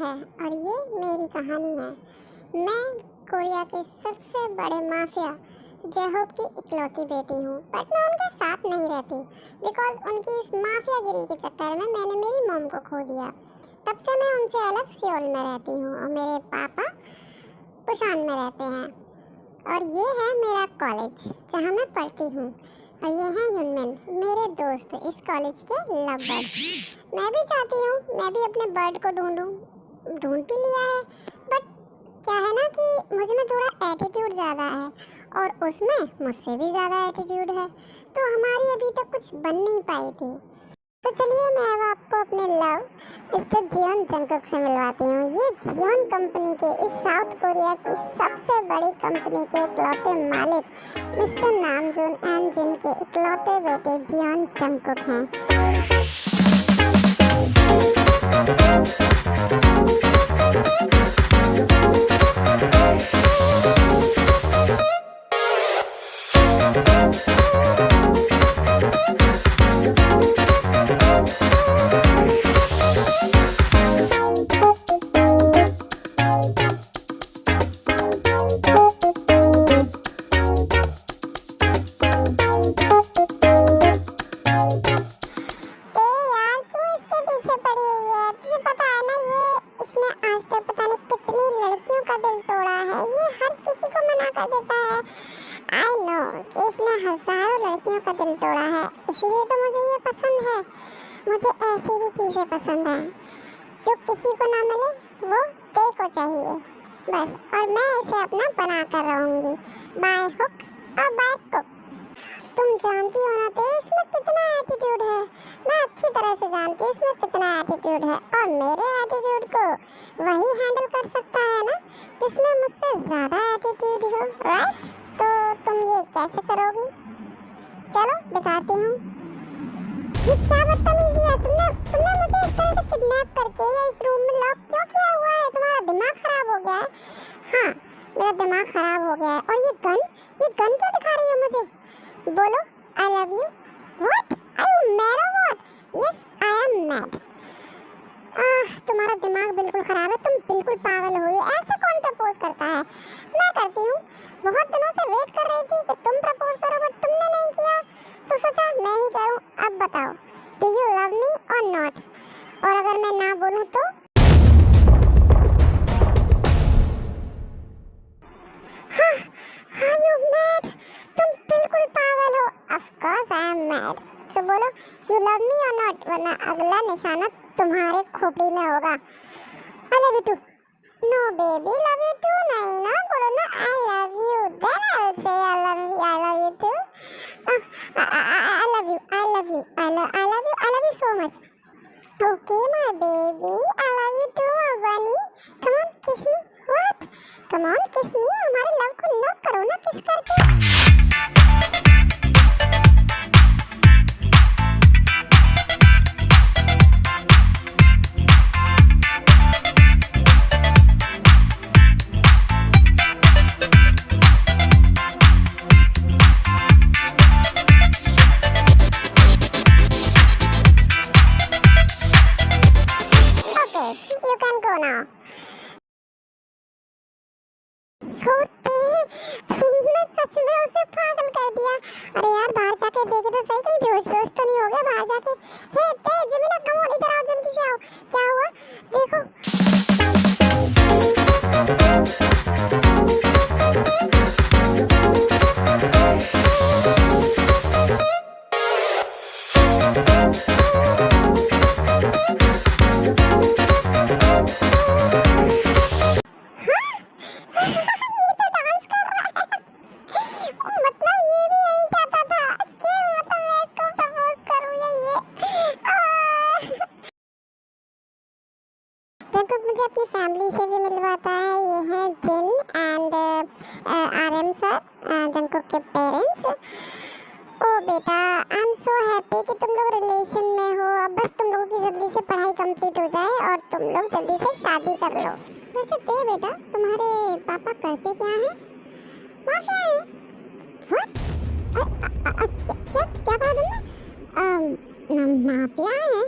है और ये मेरी कहानी है। मैं कोरिया के सबसे बड़े माफिया जयहोप की इकलौती बेटी हूँ, बट मैं उनके साथ नहीं रहती बिकॉज उनकी इस माफियागिरी के चक्कर में मैंने मेरी मॉम को खो दिया। तब से मैं उनसे अलग सियोल में रहती हूँ और मेरे पापा पुशान में रहते हैं। और ये है मेरा कॉलेज जहाँ मैं पढ़ती हूँ और ये है युनमिन, मेरे दोस्त इस कॉलेज के लव बर्ड। मैं भी चाहती हूँ मैं भी अपने बर्ड को ढूंढूं, ढूंढ भी लिया है, बट क्या है ना कि मुझ में थोड़ा एटीट्यूड ज़्यादा है और उसमें मुझसे भी ज़्यादा एटीट्यूड है, तो हमारी अभी तक कुछ बन नहीं पाई थी। तो चलिए मैं अब आपको अपने लव मिस्टर जियोन जंगकुक से मिलवाती हूँ। ये जियोन कंपनी के इस साउथ कोरिया की सबसे बड़ी कंपनी के इकलौते मालिक मिस्टर नामजून एंड जिन के इकलौते बेटे जियोन जंगकुक हैं। आई नो इसने हजारों लड़कियों का दिल तोड़ा है, इसीलिए तो मुझे ये पसंद है। मुझे ऐसी ही चीजें पसंद है जो किसी को ना मिले वो तेरे को चाहिए बस, और मैं इसे अपना बना कर रहूंगी बाय हुक और बाय क्रुक। तुम जानती हो ना ते इसमें कितना एटीट्यूड है, मैं अच्छी तरह से जानती हूँ इसमें कितना एटीट्यूड है, और मेरे एटीट्यूड को वही हैंडल कर सकता है ना जिसमें मुझसे ज़्यादा एटीट्यूड हो, राइट? तो तुम ये कैसे करोगी? चलो दिखाती हूँ। ये क्या बदतमीजी है, तुमने मुझे इस तरह से किडनैप करके या इस रूम में लॉक क्यों किया हुआ है? तुम्हारा दिमाग खराब हो गया है? हाँ मेरा दिमाग खराब हो गया है। और ये गन क्यों दिखा रही हो मुझे? बोलो I love you. What? Are you mad और what? Yes I am mad. तुम्हारा दिमाग बिल्कुल खराब है, तुम बिल्कुल पागल हो। ऐसे कौन प्रपोज करता है? मैं करती हूँ, बहुत दिनों से वेट कर रही थी कि तुम प्रपोज करो बट तुमने नहीं किया, तो सोचा मैं ही करूँ। अब बताओ डू यू लव मी और नॉट? और अगर मैं ना बोलूँ तो? हाँ यू मैड, तुम बिल्कुल पागल हो। Of course I am mad. तो बोलो यू लव मी और नॉट, वरना अगला निशाना तुम्हारे खोपड़ी में होगा। I love you too. No baby love you too नहीं ना, बोलो ना I love you, then I will say I love you too. I love you I love you I love you so much. Okay my baby I love you too bunny. Come on किस मी। What? Come on किस मी। हमारे love को lock करो ना किस करके। You can go now. तुमने सच में उसे पागल कर दिया। अरे यार बाहर जाके देखे तो सही, कहीं बेहोश तो नहीं हो गया बाहर जाके। हे तेज जमीना कम हो, इधर आओ जल्दी से आओ। क्या हुआ देखो। मुझे अपनी फैमिली से भी मिलवाता है। ये है जिन एंड आरएम सर, जंगकुक के पेरेंट्स। ओ बेटा आई एम सो हैप्पी कि तुम लोग रिलेशन में हो। अब बस तुम लोगों की जल्दी से पढ़ाई कंप्लीट हो जाए और तुम लोग जल्दी से शादी कर लो। वैसे ते बेटा तुम्हारे पापा करते क्या हैं? माफिया हैं। क्या कहा तुमने? माफिया हैं?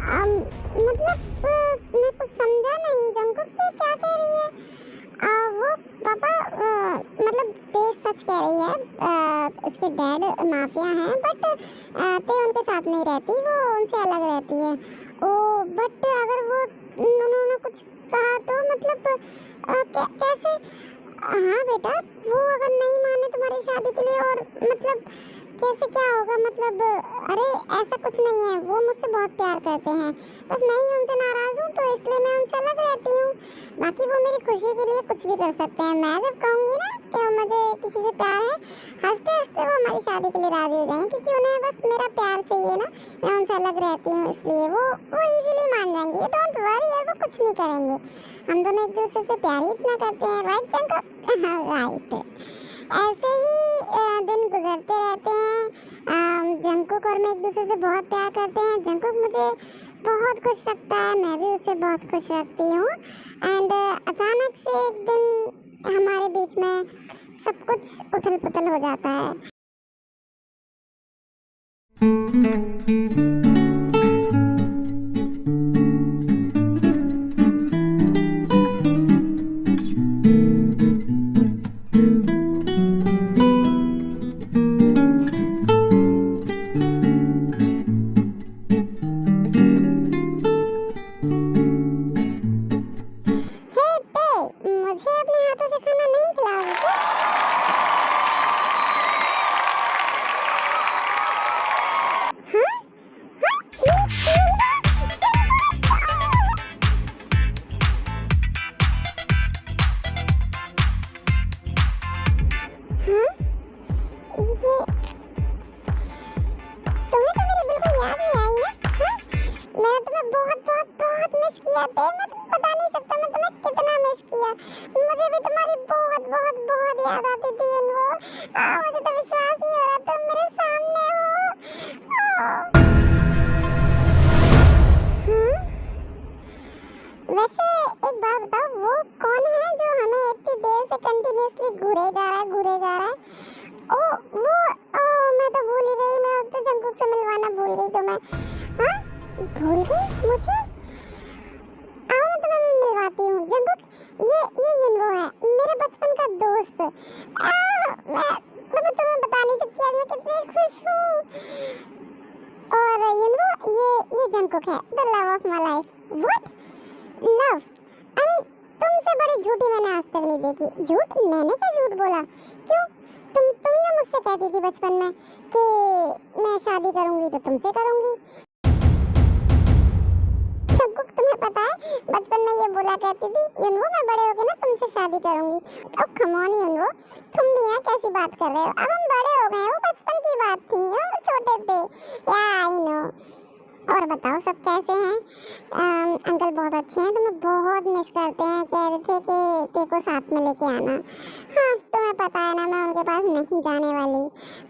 मतलब मैं कुछ समझा नहीं। जंकुक ये क्या कह रही है? वो पापा मतलब ते सच कह रही है। उसके डैड माफिया हैं बट ते उनके साथ नहीं रहती, वो उनसे अलग रहती है। ओ बट अगर वो उन्होंने कुछ कहा तो मतलब कैसे? हाँ बेटा, वो अगर नहीं माने तुम्हारी शादी के लिए और मतलब कैसे क्या होगा? मतलब अरे ऐसा कुछ नहीं है, वो मुझसे बहुत प्यार करते हैं, बस मैं ही उनसे नाराज हूँ तो इसलिए मैं उनसे अलग रहती हूँ। बाकी वो मेरी खुशी के लिए कुछ भी कर सकते हैं। मैं जब कहूँगी ना कि मुझे किसी से प्यार है, हंसते हंसते वो हमारी शादी के लिए राजी हो जाएंगे, क्योंकि उन्हें बस मेरा प्यार चाहिए ना, मैं उनसे अलग रहती हूँ इसलिए वो इजीली मान जाएंगे। डोंट वरी, वो कुछ नहीं करेंगे। हम दोनों एक दूसरे से प्यार ही इतना करते हैं, राइट जंकुक? राइट। ऐसे ही दिन गुजरते रहते हैं। जंकुक और मैं एक दूसरे से बहुत प्यार करते हैं। जंकुक मुझे बहुत खुश रखता है, मैं भी उसे बहुत खुश रखती हूँ। एंड अचानक से एक दिन हमारे बीच में सब कुछ उथल पुथल हो जाता है। मुझे अपने हाथों से खाना नहीं खिलाओगे क्या? हाँ? तुम्हें तो मेरी बिल्कुल याद नहीं आई है। मैंने तुम्हें बहुत बहुत बहुत मिस किया थे। मैं तुम्हें बता नहीं सकता मैं तुम्हें कितना मिस किया। मुझे भी तुम्हारी बहुत बहुत बहुत याद आती थी। मुझे तो विश्वास नहीं हो रहा तुम मेरे सामने हो। वैसे एक बात बताओ, वो कौन है जो हमें इतनी देर से कंटिन्यूअसली घूरे जा रहा है? मैं तो भूल ही गई, मैं तो जंकुक से मिलवाना भूल गई तुम्हें। हाँ, भूल गई मुझे? आओ ना, तुम्हें मैं मिलवाती हूँ। जंकुक, ये युनवो है, मेरे बचपन का दोस्त। मैं तुम्हें बता नहीं सकती आज मैं कितनी खुश हूँ। और युनवो, ये जंकुक है, the love of my life. What love? तुमसे बड़ी झूठी मैंने आज तक नहीं देखी। झूठ? मैंने क्या झूठ बोला? क्यों? तुम ही मुझसे कहती थी बचपन में कि मैं शादी करूंगी तो तुमसे करूंगी। सबको तुम्हें पता है, बचपन में ये बोला करती थी, युनवो मैं बड़े होके ना तुमसे शादी करूंगी। अब कम ऑन युनवो, तुम भी यहाँ कैसी बात कर रहे हो? अब हम बड़े हो गए, वो बचपन की बात थी, हम छोटे थे। या आई नो। और बताओ सब कैसे हैं? अंकल बहुत अच्छे हैं, तुम्हें बहुत मिस करते हैं, कह रहे थे कि तेको साथ में लेके आना। हाँ, तुम्हें पता है ना मैं उनके पास नहीं जाने वाली।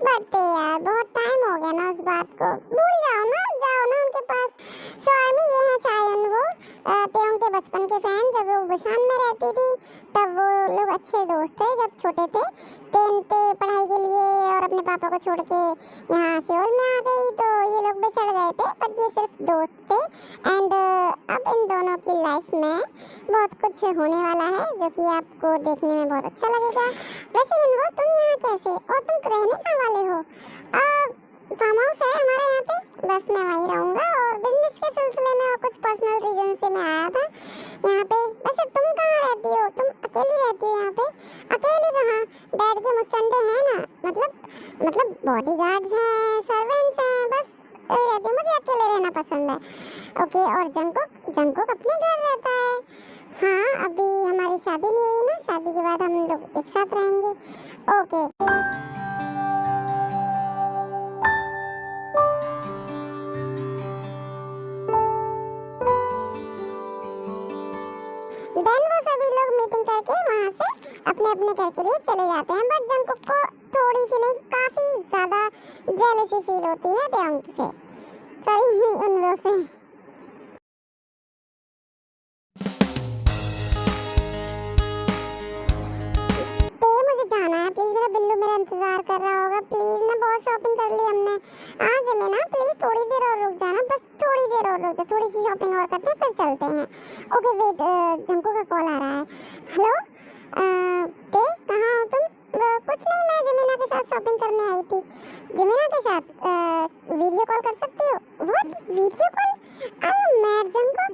बट यार बहुत टाइम हो गया ना उस बात को, भूल जाओ ना उनके पास। स्वामी ये है चायन, वो ते उनके बचपन के फ्रेंड, जब वो बुशान में रहती थी तब वो लोग अच्छे दोस्त थे जब छोटे थे। ते पढ़ाई के लिए और अपने पापा को छोड़ के यहाँ सियोल में आ गई तो ये लोग बिछड़ गए थे, बट ये सिर्फ दोस्त थे। एंड अब इन दोनों की लाइफ में बहुत कुछ होने वाला है जो कि आपको देखने में बहुत अच्छा लगेगा। वैसे युनवो, तुम यहाँ कैसे और तुम रहने कहाँ वाले हो? फार्म हाउस है हमारा यहाँ पे, बस मैं वहीं रहूँगा। और बिजनेस के सिलसिले में और कुछ पर्सनल रीजन से मैं आया था यहाँ पे। वैसे तुम कहाँ रहती हो? तुम अकेली रहती हो यहाँ पे? अकेली कहाँ, डैड के मुस्टंडे हैं ना, मतलब बॉडीगार्ड्स हैं, सर्वेंट्स हैं, बस रहती हूँ। मुझे अकेले रहना पसंद है। ओके, और जंकुक अपने घर रहता है। हाँ, अभी हमारी शादी नहीं हुई ना, शादी के बाद हम लोग एक साथ रहेंगे। ओके। देन वो सभी लोग मीटिंग करके वहाँ से अपने अपने घर के लिए चले जाते हैं। बट जंकुक को थोड़ी सी नहीं, काफी ज्यादा जेलसी फील होती है तेयोंग से, सॉरी युनवो से। मुझे जाना है, प्लीज मेरा बिल्लू मेरा इंतजार कर रहा होगा। प्लीज ना, बहुत शॉपिंग कर ली हमने आज में ना, प्लीज थोड़ी देर और रुक जाना, बस थोड़ी देर और रुक जा, थोड़ी थोड़ी सी शॉपिंग और करते हैं फिर चलते हैं। ओके वेट, जंको का कॉल आ रहा है। हेलो ते कहाँ हो तुम? कुछ नहीं, मैं जमीना के साथ शॉपिंग करने आई थी। जमीना के साथ वीडियो कॉल कर सकती हो? What, video call? I am mad Junko.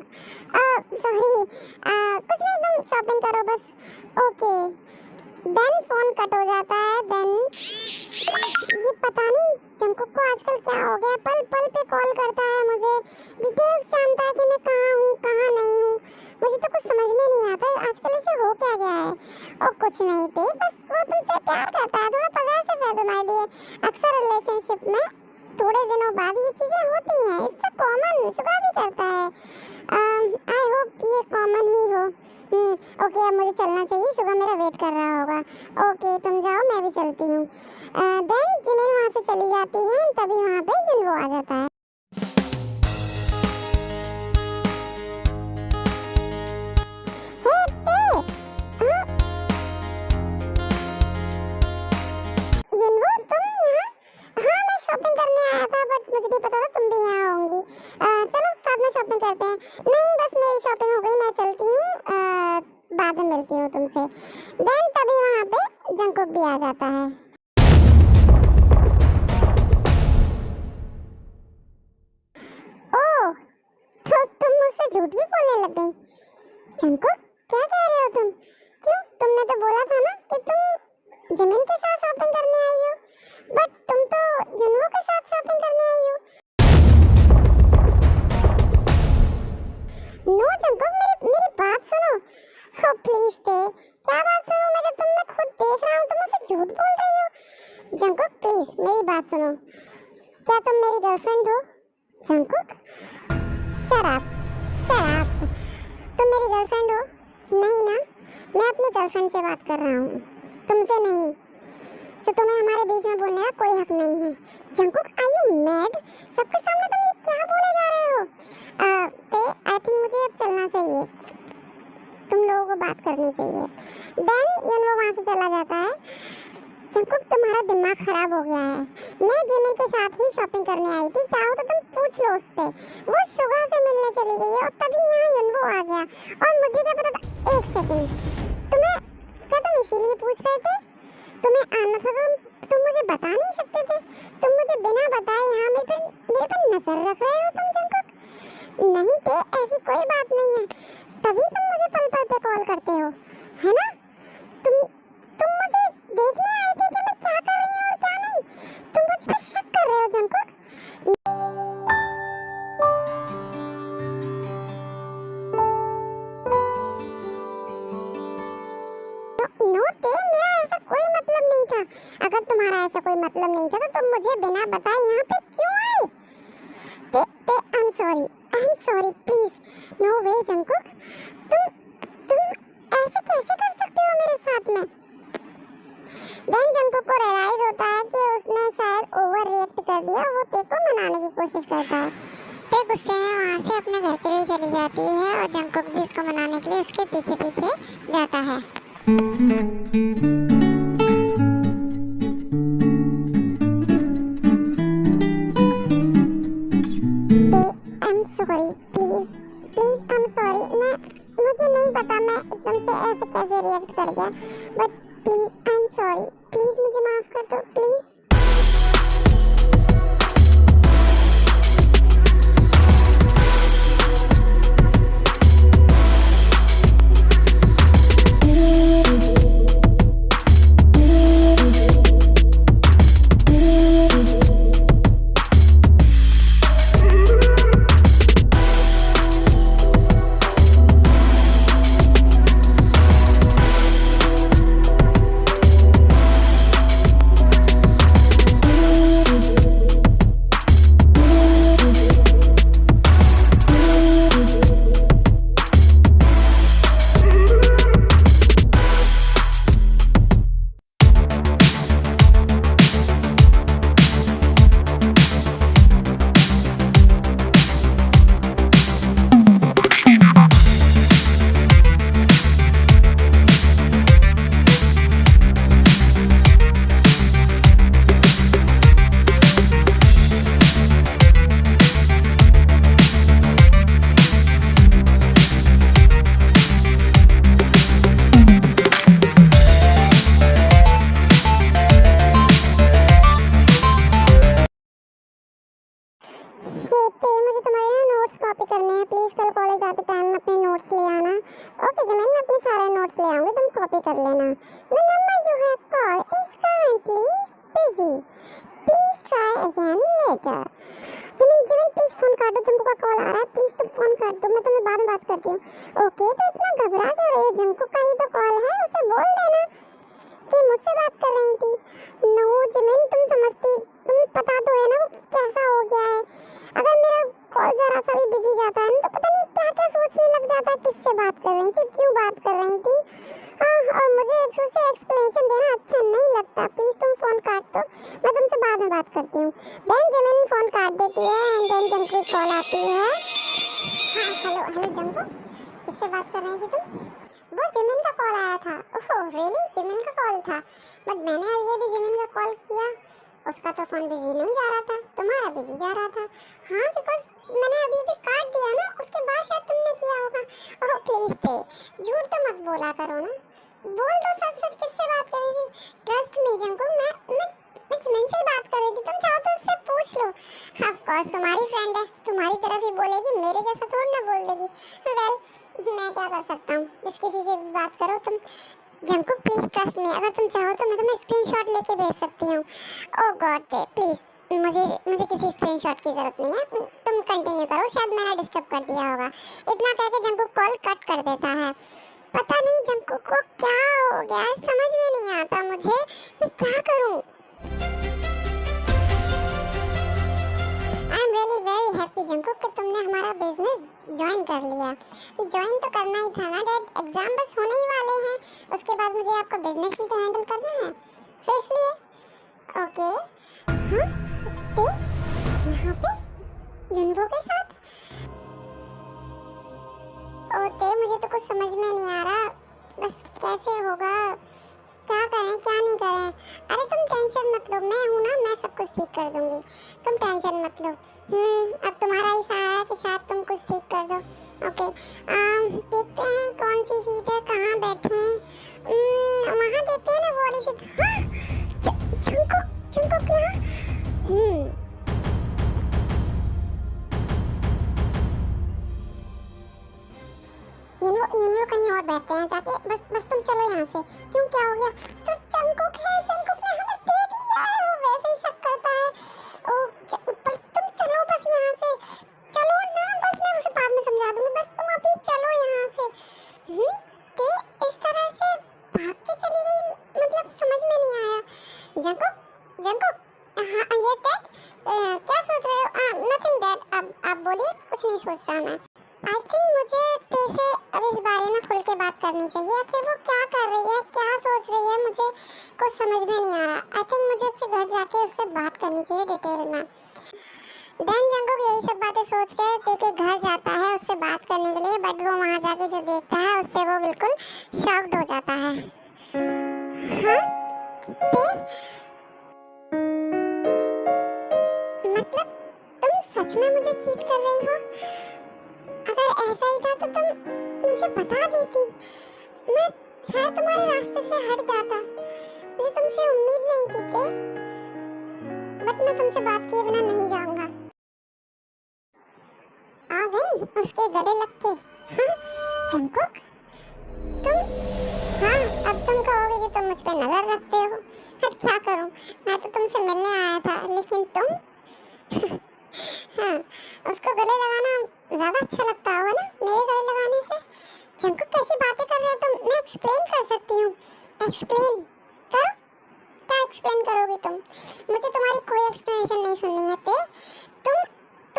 Sorry, कुछ नहीं, तुम शॉपिंग करो बस। ओके देन फोन कट हो जाता है। देन ये पता नहीं जंकुक को आजकल क्या हो गया, पल पल पे कॉल करता है मुझे, डिटेल्स जानता है कि मैं कहाँ हूँ कहाँ नहीं हूँ। मुझे तो कुछ समझ में नहीं आता आजकल इसे हो क्या गया है। और कुछ नहीं थे, बस वो तुमसे प्यार करता है, थोड़ा पॉसेसिव है तुम्हारे लिए। अक्सर रिलेशनशिप में थोड़े दिनों बाद ये चीज़ें होती हैं, इट्स कॉमन, शुगर भी करता है। आई होप ये कॉमन ही हो। ओके अब मुझे चलना चाहिए, शुगर मेरा वेट कर रहा होगा। ओके तुम जाओ, मैं भी चलती हूँ। देन जिमिन वहाँ से चली जाती है, तभी वहाँ पे युनवो आ जाता है। युनवो तुम यहाँ? हाँ मैं शॉपिंग करने आया था, बट मुझे नहीं पता था तुम भी यहाँ होंगी। चलो साथ में शॉपिंग करते हैं। नहीं बस मेरी शॉपिंग हो गई, मैं चलती हूँ, बाद में मिलती हूँ तुमसे। देन तभी वहाँ पे जंकुक भी आ जाता है। ओह तो तुम मुझसे झूठ भी बोलने लग गई। जंकुक क्या कह रहे हो तुम? क्यों, तुमने तो बोला था ना कि तुम जिमिन के साथ शॉपिंग करने आई हो, बट तुम तो युनवो के साथ शॉपिंग करने आई हो। नो जंकुक, मेरी बात सुनो। Oh, प्लीज थे, क्या बात सुनो? मैं खुद देख रहा हूँ तुम मुझसे झूठ बोल रही हो। जंकुक प्लीज मेरी बात सुनो, क्या तुम मेरी गर्लफ्रेंड हो? जंकुक शराब तुम मेरी गर्लफ्रेंड हो? नहीं ना, मैं अपनी गर्लफ्रेंड से बात कर रहा हूँ, तुमसे नहीं। तो तुम्हें हमारे बीच में बोलने का कोई हक नहीं है। Jungkook are you mad? सबके सामने तुम ये क्या बोले जा रहे हो? आई थिंक मुझे अब चलना चाहिए, तुम लोगों को बात करनी चाहिए। देन युनवो वहाँ से चला जाता है। जंकुक तुम्हारा दिमाग खराब हो गया है, मैं जिमिन के साथ ही शॉपिंग करने आई थी, चाहो तो तुम पूछ लो उससे। वो शुगर से मिलने चली गई है और तभी यहाँ युनवो आ गया, और मुझे क्या पता था। एक सेकंड, तुम इसीलिए पूछ रहे थे? तुम्हें आना था तो तुम मुझे बता नहीं सकते थे? तुम मुझे बिना बताए यहाँ मेरे पर नजर रख रहे हो तुम जंकुक? नहीं थे, ऐसी कोई बात नहीं है, तभी तुम मुझे पल पल पे कॉल करते हो, है ना? तुम मुझे देखने आए थे कि मैं क्या कर रही हूँ और क्या नहीं? तुम मुझ पर शक कर रहे हो जंकुक? नो ते, मेरा ऐसा कोई मतलब नहीं था। अगर तुम्हारा ऐसा कोई मतलब नहीं था तो तुम मुझे बिना बताए यहाँ पे क्यों आए? ते I am sorry please, no way Jungkook, तुम ऐसे कैसे कर सकते हो मेरे साथ में? देन जंकुक को रियलाइज होता है कि उसने शायद ओवर रिएक्ट कर दिया, वो ते को मनाने की कोशिश करता है। ते गुस्से में वहाँ से अपने घर के लिए चली जाती है और जंकुक भी उसको मनाने के लिए उसके पीछे पीछे जाता है। मुझे नहीं पता मैं एकदम से ऐसे कैसे रिएक्ट कर गया, but please I am sorry, please मुझे माफ कर दो प्लीज। हे ते मुझे तुम्हारे ना नोट्स कॉपी करने हैं, प्लीज कल कॉलेज आते टाइम अपने नोट्स ले आना। ओके जिमिन, मैं अपने सारे नोट्स ले आऊंगी, तुम कॉपी कर लेना। The number you have called is currently busy, please try again later. Jimin Jimin please phone काट दो, जंकू का कॉल आ रहा है, प्लीज तुम फोन काट दो, मैं तुम्हें बाद में बात करती हूँ। ओके तो इतना घबरा क्यों रही हो, जंकू का ही तो कॉल है, उसे बोल देना कि मुझसे बात कर रही थी। नो जिमिन तुम समझती, तुम्हें पता तो है ना वो कैसा हो गया है, अगर मेरा कॉल जरा सा भी बिजी जाता है तो पता नहीं क्या क्या सोचने लग जाता है, किससे बात कर रही थी, क्यों बात कर रही थी। और मुझे एक से एक्सप्लेनेशन देना अच्छा नहीं लगता, प्लीज तुम फोन काट दो, मैं तुमसे बाद में बात करती हूँ। देन जिमिन फोन काट देती है एंड देन जंकू की कॉल आती है। हाँ हेलो हेलो जंकू, किससे बात कर रही थी तुम? वो जिमिन का कॉल आया था। ओह रियली, जिमिन का कॉल था, बट मैंने अब ये भी जिमिन का कॉल किया, उसका तो फोन बिजी नहीं जा रहा था, तुम्हारा बिजी जा रहा था। हाँ बिकॉज मैंने अभी अभी काट दिया ना, उसके बाद शायद तुमने किया होगा। ओह प्लीज पे झूठ तो मत बोला करो ना, बोल दो सच सच किससे बात कर रही थी। ट्रस्ट मी जंकू, मैं जिमिन से बात कर रही थी, तुम चाहो तो उससे पूछ लो। ऑफ कोर्स तुम्हारी फ्रेंड है, तुम्हारी तरफ ही बोलेगी, मेरे जैसा थोड़ी ना बोल देगी। वेल मैं क्या कर सकता हूँ, जिस किसी से भी बात करो तुम। जंकू प्लीज ट्रस्ट मी, अगर तुम चाहो तो मैं तुम्हें स्क्रीनशॉट लेके भेज सकती हूँ। ओह गॉड पे प्लीज, मुझे किसी स्क्रीनशॉट की जरूरत नहीं है, तुम कंटिन्यू करो, शायद मैंने डिस्टर्ब कर दिया होगा। इतना कह के जंकू कॉल कट कर देता है। पता नहीं जंकू को क्या हो गया है, समझ में नहीं आता मुझे, मैं क्या करूँ। I am really very happy जंकू कि तुमने हमारा बिजनेस ज्वाइन कर लिया। ज्वाइन तो करना ही था ना डैड, एग्जाम बस होने ही वाले हैं, उसके बाद मुझे आपका बिजनेस भी तो हैंडल करना है, तो इसलिए ओके। हाँ ते यहाँ पे युनवो के साथ? ओ ते मुझे तो कुछ समझ में नहीं आ रहा, बस कैसे होगा, क्या करें क्या नहीं करें। अरे तुम टेंशन मत लो, मैं हूँ ना, मैं सब कुछ ठीक कर दूंगी, तुम टेंशन मत लो। अब तुम्हारा ही सहारा है कि शायद तुम कुछ ठीक कर दो। ओके देखते हैं कौन सी सीट है, कहाँ बैठे हैं, वहाँ देखते हैं ना वो वाली सीट। हाँ जंकू क्या? यूनो कहीं और बैठते हैं जाके, बस तुम चलो यहाँ से। क्यों क्या हो गया? तो जंकुक है, जंकुक ने हमें देख लिया है, वो वैसे ही शक करता है। ओ पर तुम चलो बस यहाँ से, चलो ना, बस मैं उसे बाद में समझा दूंगी, बस तुम अभी चलो यहाँ से। ते इस तरह से भाग के चली गई, मतलब समझ में नहीं आया। जंकुक जंकुक हाँ यस डैड, क्या सोच रहे हो? नथिंग डैड, आप बोलिए, कुछ नहीं सोच रहा मैं। आई थिंक मुझे तेरे अब इस बारे में खुल के बात करनी चाहिए, आखिर वो क्या कर रही है, क्या सोच रही है, मुझे कुछ समझ में नहीं आ रहा। आई थिंक मुझे उससे घर जाके उससे बात करनी चाहिए डिटेल में। देन जंकुक यही सब बातें सोच के तेरे घर जाता है उससे बात करने के लिए, बट वो वहाँ जाके जो देखता है उससे वो बिल्कुल शॉक्ड हो जाता है। हाँ मतलब तुम सच में मुझे चीट कर रही हो? अगर ऐसा ही था तो तुम मुझे बता देती, मैं शायद तुम्हारे रास्ते से हट जाता, मुझे तुमसे उम्मीद नहीं थी ते, बट मैं तुमसे बात किए बिना नहीं जाऊंगा। आ गई उसके गले लग के। हाँ जंकुक तुम, हाँ अब तुम कहोगे कि तुम मुझ पे नजर रखते हो, अब क्या करूं, मैं तो तुमसे मिलने आया था, लेकिन तुम हाँ उसको गले लगाना ज्यादा अच्छा लगता होगा ना मेरे गले लगाने से। जंकुक कैसी बातें कर रहे हो तुम, मैं एक्सप्लेन कर सकती हूँ। एक्सप्लेन करो, क्या एक्सप्लेन करोगे तुम? मुझे तुम्हारी कोई एक्सप्लेनेशन नहीं सुननी है ते, तुम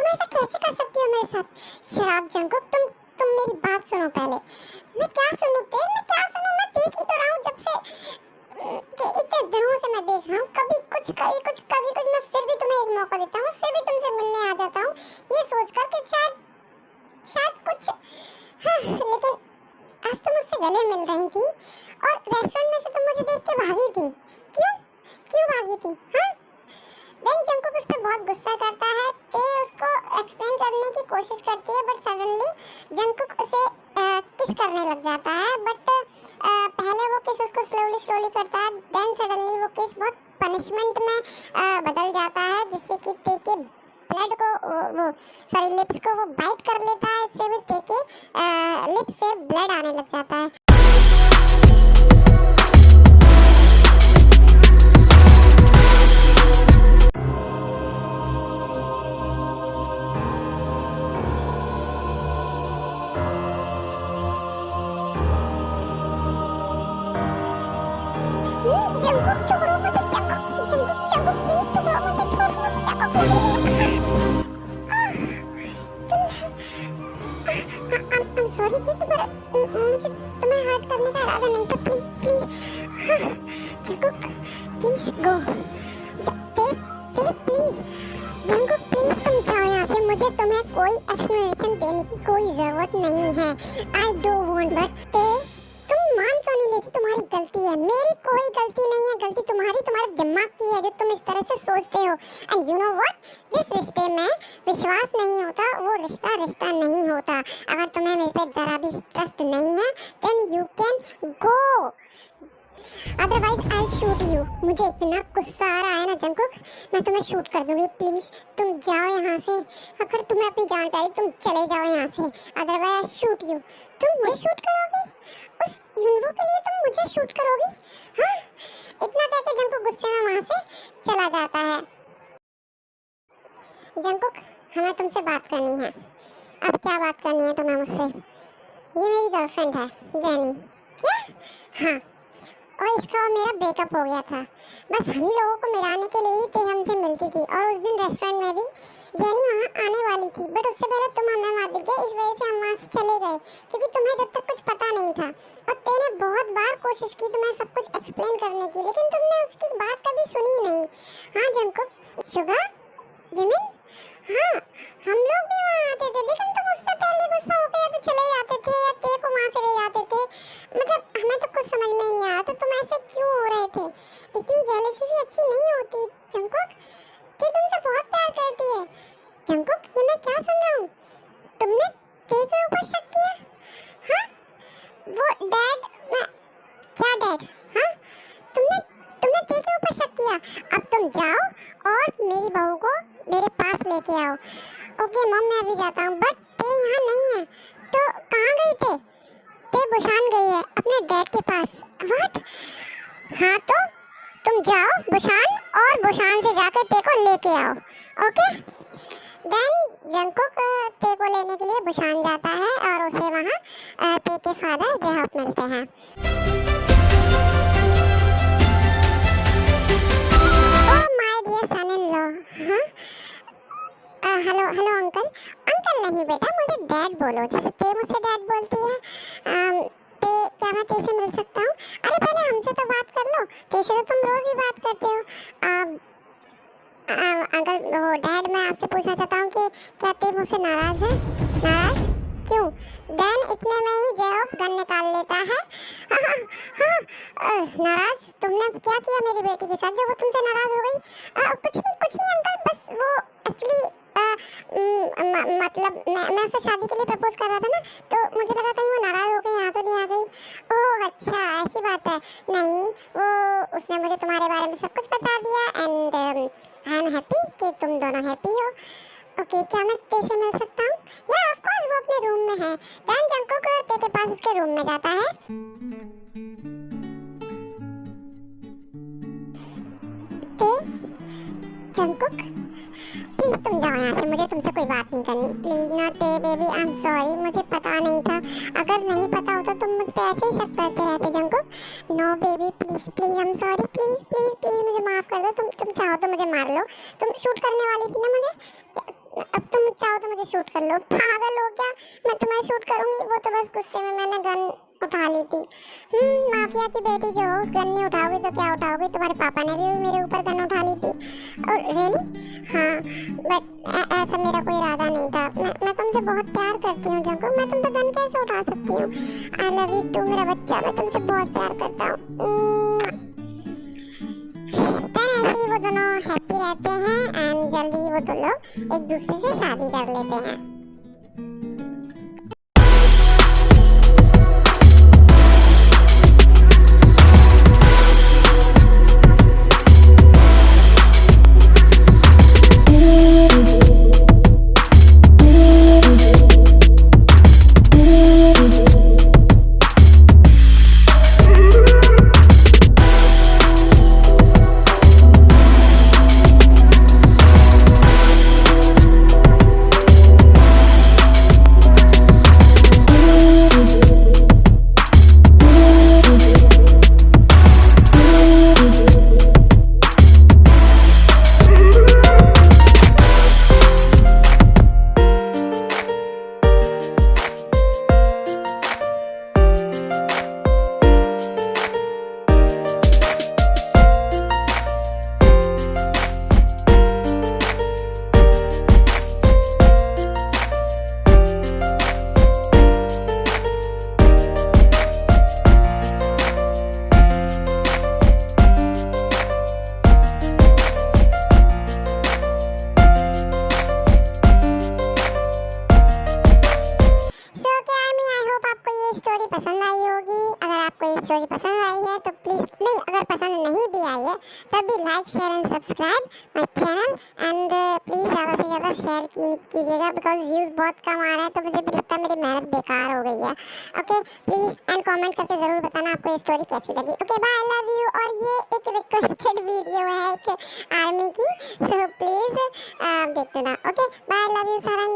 ऐसा कैसे कर सकती हो मेरे साथ? शराब जंकुक, तुम मेरी बात सुनो पहले। मैं क्या सुनूं ते, मैं क्या सुनूं, मैं देख ही तो रहा हूँ जब से कि इतने दिनों से मैं देख रहा हूँ, कभी कुछ मैं फिर भी तुम्हें एक मौका देता हूँ, फिर भी तुमसे मिलने आ जाता हूँ, ये सोचकर कि शायद कुछ। हाँ लेकिन आज तुम मुझसे गले मिल रही थी और रेस्टोरेंट में से तुम मुझे देख के भागी थी, क्यों भागी थी? हाँ देन जंकुक उस पर बहुत गुस्सा करता है, ते उसको एक्सप्लेन करने की कोशिश करती है, बट सडनली जंकुक उसे किस करने लग जाता है, बट पहले वो किस उसको स्लोली करता है, देन सडनली वो किस बहुत पनिशमेंट में बदल जाता है, जिससे कि ते के ब्लड को वो सॉरी लिप्स को वो बाइट कर लेता है, इससे भी ते के लिप्स से ब्लड आने लग जाता है। जंगकुक छोड़ो मुझे, जंगकुक प्लीज छोड़ो मुझे, छोड़ो I'm sorry तुम्हारा मुझे तुम्हें हर्ट करने का इरादा नहीं था, please Jungkook please go, please Jungkook please तुम जाओ यहाँ से, मुझे तुम्हें कोई एक्सप्लेनेशन देने की कोई जरूरत नहीं है। आई डोंट वांट बट तुम मान क्यों नहीं लेती? तुम्हारी गलती है, मेरी कोई गलती नहीं है, गलती तुम्हारे दिमाग की है जो तुम इस तरह से सोचते हो। एंड यू नो व्हाट, जिस रिश्ते में विश्वास नहीं होता वो रिश्ता नहीं होता। अगर तुम्हें मेरे पे जरा भी ट्रस्ट नहीं है then you can go, otherwise I shoot you. मुझे इतना गुस्सा आ रहा है ना जंगकुक, मैं तुम्हें शूट कर दूंगी। प्लीज तुम जाओ यहाँ से, अगर तुम्हें अपनी जानकारी तुम चले जाओ यहाँ से, अदरवाइज आई शूट यू। तुम मुझे शूट करोगी? उस युनवो के लिए तुम मुझे शूट करोगी? हाँ, इतना कह के जंगकुक गुस्से में वहाँ से चला जाता है। जंगकुक हमें तुमसे बात करनी है। अब क्या बात करनी है तुम्हें मुझसे? ये मेरी गर्लफ्रेंड है जेनी। क्या? हाँ, और इसका और मेरा ब्रेकअप हो गया था। बस हम लोगों को मिलाने के लिए ही ते हमसे मिलती थी, और उस दिन रेस्टोरेंट में भी जेनी वहाँ आने वाली थी, बट उससे पहले तुम हमें मार दिख गए, इस वजह से हम वहाँ से चले गए, क्योंकि तुम्हें जब तक कुछ पता नहीं था। और तेने बहुत बार कोशिश की तुम्हें सब कुछ एक्सप्लेन करने की, लेकिन तुमने उसकी बात कभी सुनी नहीं। हाँ जंगकुक, शुगर, जिमिन, हाँ हम लोग भी वहाँ आते थे, लेकिन तुम उससे पहले गुस्सा हो गया तो चले जाते थे, या ते को वहाँ से ले जाते थे। मतलब हमें तो कुछ समझ में ही नहीं आया, तो तुम ऐसे क्यों हो रहे थे? इतनी जेलसी भी अच्छी नहीं होती जंगकुक, ते तुमसे बहुत प्यार करती है। जंगकुक, ये मैं क्या सुन रहा हूँ? तुमने ते के ऊपर शक किया? हाँ, वो डैड, मैं क्या डैड? हाँ, तुमने ते के ऊपर शक किया। अब तुम जाओ और मेरी बहू को मेरे पास लेके आओ। ओके मॉम, मैं अभी जाता हूँ, बट ते यहाँ नहीं है। तो कहाँ गई थे? ते बुशान गई है अपने डैड के पास। व्हाट? हाँ, तो तुम जाओ बुशान, और बुशान से जाके ते को लेके आओ। ओके देन जंगकुक ते को लेने के लिए बुशान जाता है, और उसे वहाँ ते के फादर जेहॉप मिलते हैं। Oh my dear son in law. हाँ, हेलो अंकल। अंकल नहीं बेटा, मुझे डैड बोलो, जैसे ते मुझसे डैड बोलती है। ते, क्या मैं ते से मिल सकता हूँ? अरे पहले हमसे तो बात कर लो, ते से तो तुम रोज ही बात करते हो। अंकल, वो डैड, मैं आपसे पूछना चाहता हूँ कि क्या ते मुझसे नाराज है? नाराज क्यों? देन इतने में ही जेहॉप गन निकाल लेता है। नाराज? तुमने क्या किया मेरी बेटी के साथ जो वो तुमसे नाराज हो गई? कुछ नहीं अंकल, बस वो एक्चुअली मतलब मैं उससे शादी के लिए प्रपोज कर रहा था ना, तो मुझे लगा कहीं वो नाराज हो गई, यहाँ तो नहीं आ गई। ओह अच्छा, ऐसी बात है। नहीं, वो उसने मुझे तुम्हारे बारे में सब कुछ बता दिया, एंड आई एम हैप्पी कि तुम दोनों हैप्पी हो। ओके, क्या मैं ते से मिल सकता हूँ? या ऑफ कोर्स, वो अपने रूम में है। देन जंगकुक ते के पास उसके रूम में जाता है। ते, जंगकुक प्लीज तुम जाओ यहाँ से, मुझे तुमसे कोई बात नहीं करनी। प्लीज ना ते बेबी, आई एम सॉरी, मुझे पता नहीं था। अगर नहीं पता होता तुम मुझ पे ऐसे ही शक करते रहते Jungkook. No baby, please I am sorry, please मुझे माफ कर दो। तुम चाहो तो मुझे मार लो, तुम शूट करने वाली थी ना मुझे, अब तुम चाहो तो मुझे शूट कर लो। पागल हो क्या? मैं तुम्हें शूट करूंगी? वो तो बस गुस्से में मैंने गन उठा ली थी। माफिया की बेटी जो हो, गन नहीं उठाओगी तो क्या उठाओगी? तुम्हारे पापा ने भी मेरे ऊपर गन उठा ली थी। और रियली? हाँ, बट ऐसा मेरा कोई इरादा नहीं था। मैं तुमसे बहुत प्यार करती हूँ जंगकुक, मैं तुम पे गन कैसे उठा सकती हूँ? आई लव यू टू मेरा बच्चा, मैं तुमसे बहुत प्यार करता हूँ। ऐसे ही वो दोनों हैप्पी रहते हैं, एंड जल्दी वो दो लोग एक दूसरे से शादी कर लेते हैं। स्टोरी पसंद आई है तो प्लीज़, नहीं अगर पसंद नहीं भी आई है तब भी like share and subscribe my channel and please ज़्यादा से ज़्यादा शेयर कीजिएगा बिकॉज व्यूज़ बहुत कम आ रहे हैं तो मुझे भी लगता है मेरी मेहनत बेकार हो गई है। ओके प्लीज़ एंड कमेंट करके ज़रूर बताना आपको ये स्टोरी कैसी लगी। Okay bye, I love you. और ये एक रिक्वेस्टेड वीडियो है एक आर्मी की, सो प्लीज़ देखते ना। Okay bye, I love you, Sarang.